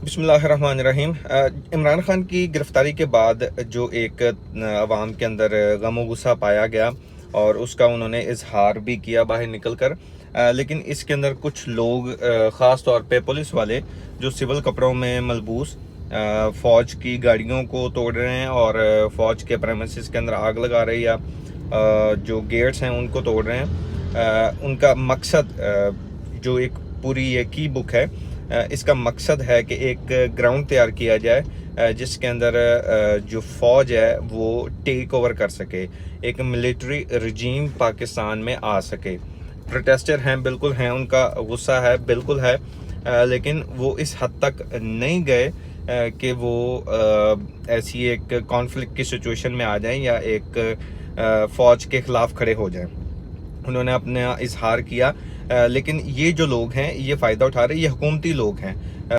बिस्मिल्लाहिर्रहमानिर्रहीम। इमरान खान की गिरफ्तारी के बाद जो एक अवाम के अंदर गम व गुस्सा पाया गया और उसका उन्होंने इजहार भी किया बाहर निकल कर, लेकिन इसके अंदर कुछ लोग, ख़ास तौर पे पुलिस वाले जो सिविल कपड़ों में मलबूस फ़ौज की गाड़ियों को तोड़ रहे हैं और फ़ौज के प्रेमिसेस के अंदर आग लगा रहे हैं या जो गेट्स हैं उनको तोड़ रहे हैं। उनका मकसद, जो एक पूरी ये की बुक है, इसका मकसद है कि एक ग्राउंड तैयार किया जाए जिसके अंदर जो फ़ौज है वो टेक ओवर कर सके, एक मिलिट्री रजीम पाकिस्तान में आ सके। प्रोटेस्टर हैं, बिल्कुल हैं, उनका गुस्सा है, बिल्कुल है, लेकिन वो इस हद तक नहीं गए कि वो ऐसी एक कॉन्फ्लिक्ट की सिचुएशन में आ जाएं या एक फ़ौज के ख़िलाफ़ खड़े हो जाएं। उन्होंने अपना इजहार किया, लेकिन ये जो लोग हैं ये फ़ायदा उठा रहे हैं, ये हुकूमती लोग हैं।